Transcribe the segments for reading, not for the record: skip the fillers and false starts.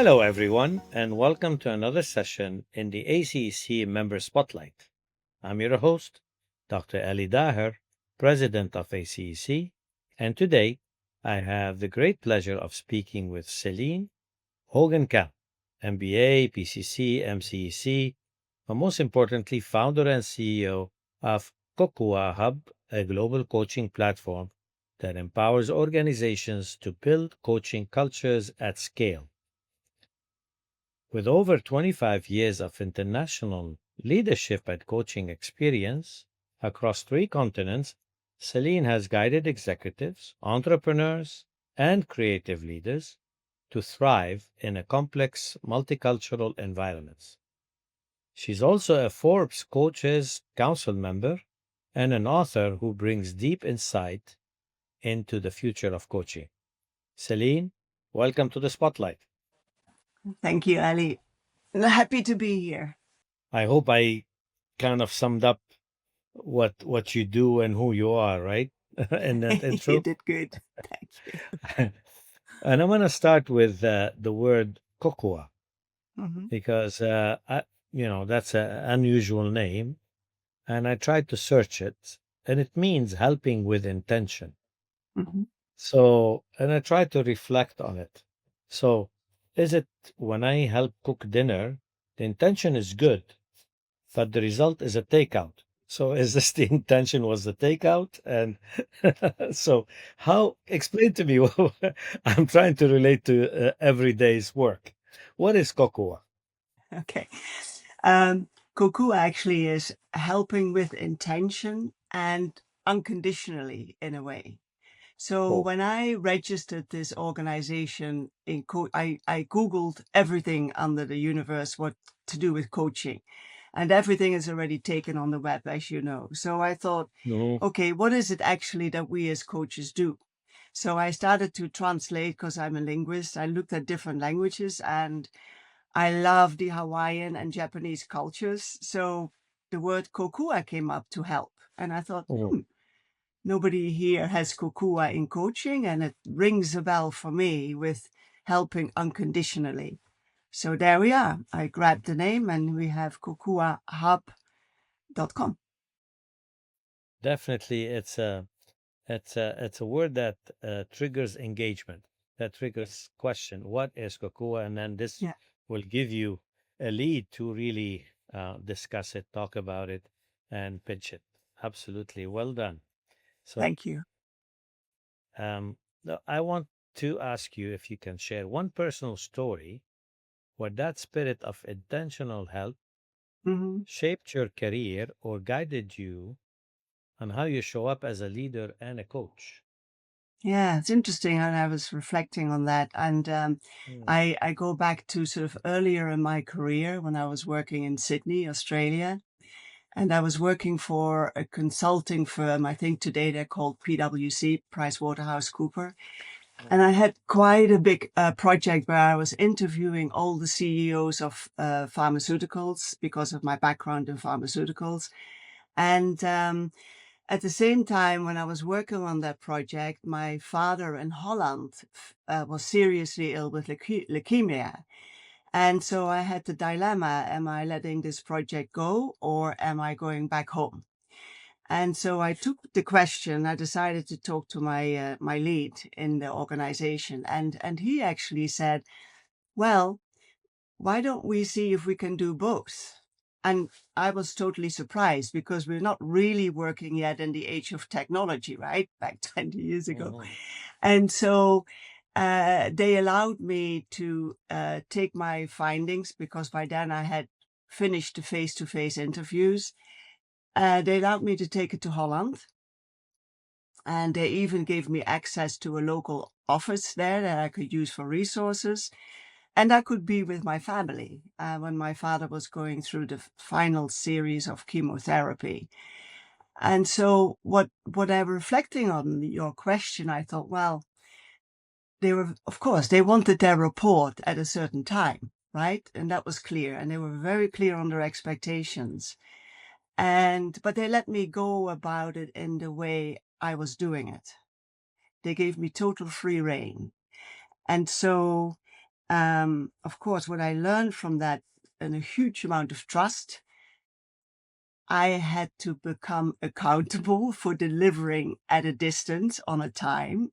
Hello, everyone, and welcome to another session in the ACEC Member Spotlight. I'm your host, Dr. Elie Daher, President of ACEC, and today I have the great pleasure of speaking with Cellene Hoogenkamp, MBA, PCC, MCEC, but most importantly, founder and CEO of Kukua Hub, a global coaching platform that empowers organizations to build coaching cultures at scale. With over 25 years of international leadership and coaching experience across three continents, Cellene has guided executives, entrepreneurs, and creative leaders to thrive in a complex multicultural environments. She's also a Forbes Coaches Council member and an author who brings deep insight into the future of coaching. Cellene, welcome to the spotlight. Thank you, Ali. Happy to be here. I hope I kind of summed up what you do and who you are, right? In that You intro. did good. Thank you. And I'm going to start with the word cocoa hmm because that's an unusual name, and I tried to search it, and it means helping with intention. hmm So, and I tried to reflect on it. So, is it when I help cook dinner, the intention is good, but the result is a takeout? So, is this the intention was the takeout? And so, how, explain to me, I'm trying to relate to everyday's work. What is cocoa? Okay. Kukua actually is helping with intention and unconditionally in a way. So Oh, when I registered this organization I Googled everything under the universe, what to do with coaching. And everything is already taken on the web, as you know. So I thought, no. okay, what is it actually that we as coaches do? So I started to translate because I'm a linguist. I looked at different languages and I love the Hawaiian and Japanese cultures. So the word kokua came up to help. And I thought, Oh, nobody here has kokua in coaching, and it rings a bell for me with helping unconditionally. So there we are. I grabbed the name and we have kukuahub.com. definitely, it's a word that triggers engagement, that triggers question. What is cocoa? And then this Yeah, will give you a lead to really discuss it, talk about it, and pitch it. Absolutely, well done. So, thank you. I want to ask you if you can share one personal story where that spirit of intentional help hmm shaped your career or guided you on how you show up as a leader and a coach. Yeah, it's interesting. And I was reflecting on that. And Mm. I go back to sort of earlier in my career when I was working in Sydney, Australia. And I was working for a consulting firm. I think today they're called PwC, PricewaterhouseCooper. And I had quite a big project where I was interviewing all the CEOs of pharmaceuticals because of my background in pharmaceuticals. And at the same time, when I was working on that project, my father in Holland was seriously ill with leukemia. And so I had the dilemma, am I letting this project go or am I going back home? And so I took the question. I decided to talk to my lead in the organization, and he actually said, "Well, why don't we see if we can do both?" And I was totally surprised because we're not really working yet in the age of technology, right? Back 20 years ago. Mhm. And so they allowed me to take my findings because by then I had finished the face-to-face interviews. They allowed me to take it to Holland. And they even gave me access to a local office there that I could use for resources. And I could be with my family when my father was going through the final series of chemotherapy. And so what I'm reflecting on your question, I thought, well, they were, of course, they wanted their report at a certain time, right? And that was clear. And they were very clear on their expectations. But they let me go about it in the way I was doing it. They gave me total free rein. And so of course, what I learned from that, and a huge amount of trust, I had to become accountable for delivering at a distance on a time,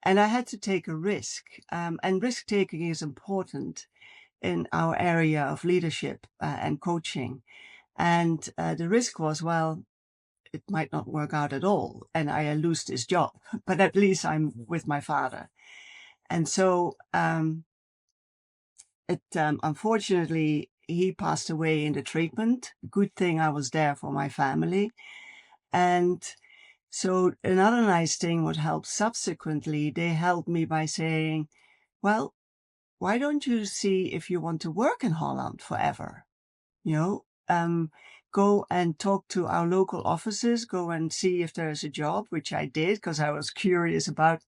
and I had to take a risk. And risk taking is important in our area of leadership and coaching. And the risk was, well, it might not work out at all, and I lose this job, but at least I'm with my father. And so unfortunately, he passed away in the treatment. Good thing I was there for my family. And so another nice thing what helped subsequently, they helped me by saying, well, why don't you see if you want to work in Holland forever? You know, go and talk to our local offices, go and see if there's a job, which I did because I was curious about,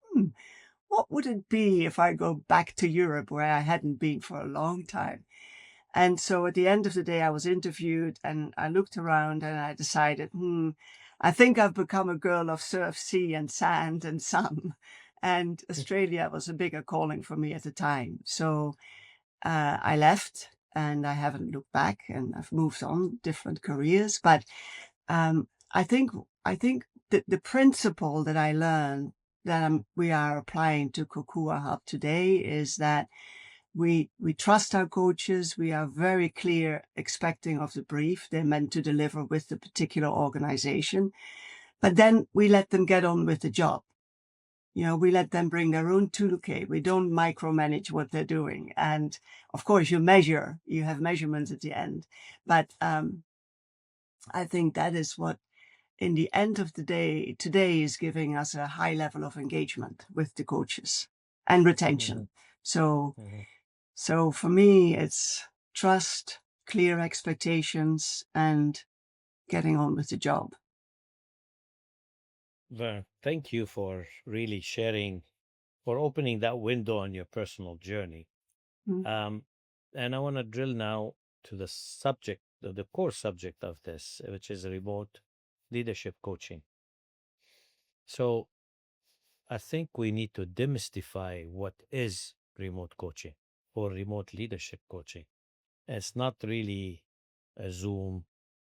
what would it be if I go back to Europe where I hadn't been for a long time? And so at the end of the day, I was interviewed and I looked around and I decided, I think I've become a girl of surf, sea and sand and sun. And Australia was a bigger calling for me at the time. So I left and I haven't looked back, and I've moved on different careers. But I think the principle that I learned that we are applying to Kukua Hub today is that we trust our coaches. We are very clear expecting of the brief they're meant to deliver with the particular organization, but then we let them get on with the job. You know, we let them bring their own toolkit. We don't micromanage what they're doing. And of course you have measurements at the end. But I think that is what, in the end of the day, today is giving us a high level of engagement with the coaches and retention. So for me, it's trust, clear expectations, and getting on with the job. Well, thank you for really sharing, for opening that window on your personal journey. Mm. And I want to drill now to the subject, the core subject of this, which is remote leadership coaching. So I think we need to demystify what is remote coaching or remote leadership coaching. It's not really a Zoom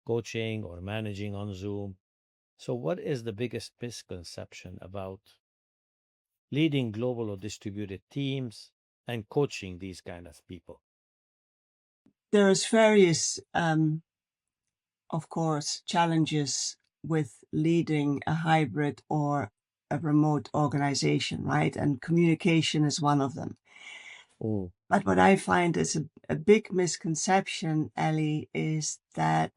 coaching or managing on Zoom. So, what is the biggest misconception about leading global or distributed teams and coaching these kind of people? There's various, of course, challenges with leading a hybrid or a remote organization, right? And communication is one of them. Oh. But what I find is a big misconception, Elie, is that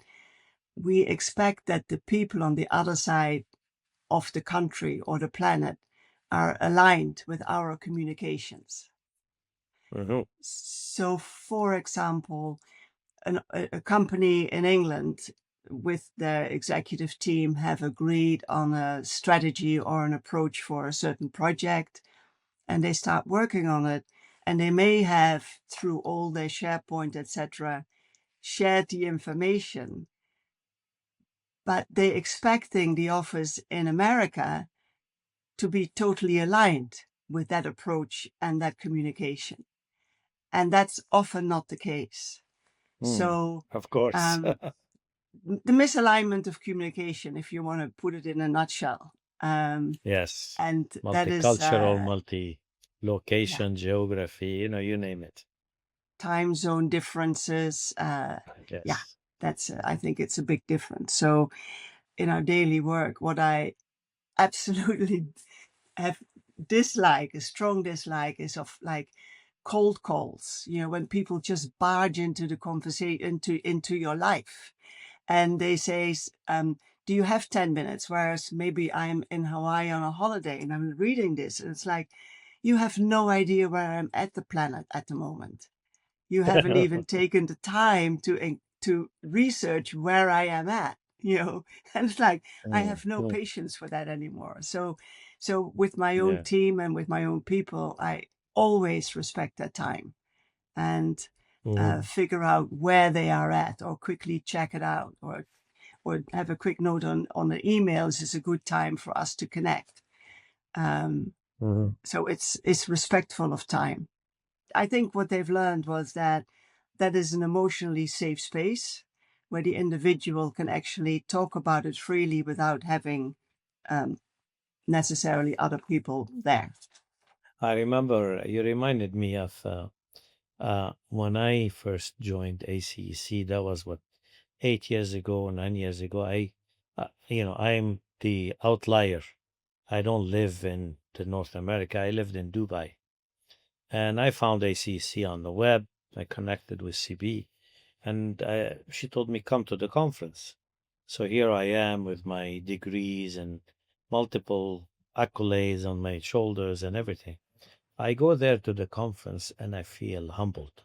we expect that the people on the other side of the country or the planet are aligned with our communications. Mhm. So, for example, a company in England with their executive team have agreed on a strategy or an approach for a certain project, and they start working on it, and they may have, through all their SharePoint, etc., shared the information, but they're expecting the office in America to be totally aligned with that approach and that communication. And that's often not the case. So Of course. the misalignment of communication, if you want to put it in a nutshell. Yes. And that is, Multicultural, multi yeah, location, geography, you name it. time zone differences. Yeah, Yes. that's, I think it's a big difference. So in our daily work, what I absolutely have a strong dislike is of like cold calls, when people just barge into the conversation, into your life. And they say, do you have 10 minutes? Whereas maybe I'm in Hawaii on a holiday and I'm reading this. And it's like, you have no idea where I'm at the planet at the moment. You haven't even taken the time to research where I am at, and it's like, I have no patience for that anymore. So with my own Yeah. team and with my own people, I always respect that time and figure out where they are at, or quickly check it out, or have a quick note on the emails is a good time for us to connect. So it's respectful of time. I think what they've learned was that that is an emotionally safe space where the individual can actually talk about it freely without having necessarily other people there. I remember you reminded me of when I first joined ACEC. That was what 8 years ago, 9 years ago. I'm the outlier. I don't live in the North America. I lived in Dubai, and I found ACEC on the web. I connected with CB, and she told me come to the conference. So here I am with my degrees and multiple accolades on my shoulders and everything. I go there to the conference and I feel humbled.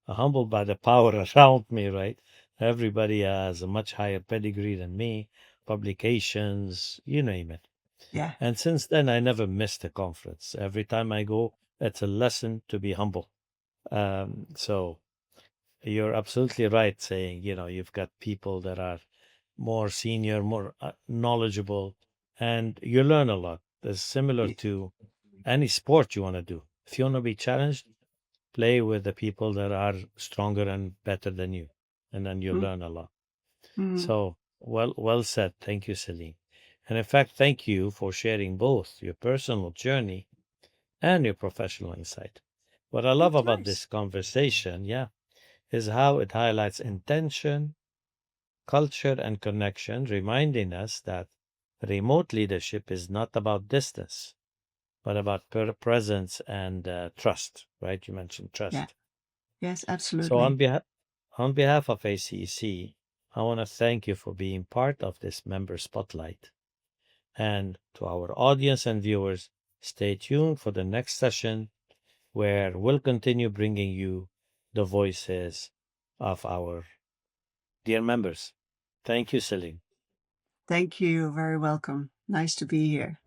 Humbled by the power around me, right? Everybody has a much higher pedigree than me, publications, you name it. Yeah. And since then, I never missed a conference. Every time I go, it's a lesson to be humble. So you're absolutely right saying, you've got people that are more senior, more knowledgeable, and you learn a lot. It's similar to any sport you want to do. If you want to be challenged, play with the people that are stronger and better than you, and then you learn a lot. Mm-hmm. So, well said. Thank you, Celine. And in fact, thank you for sharing both your personal journey and your professional insight. What I love That's about nice. this conversation, yeah, is how it highlights intention, culture, and connection, reminding us that remote leadership is not about distance, but about presence and trust, right? You mentioned Yeah. trust. Yes, So absolutely. On behalf of ACEC, I want to thank you for being part of this member spotlight. And to our audience and viewers, stay tuned for the next session where we'll continue bringing you the voices of our dear members. Thank you, Celine. Thank you. Very welcome. Nice to be here.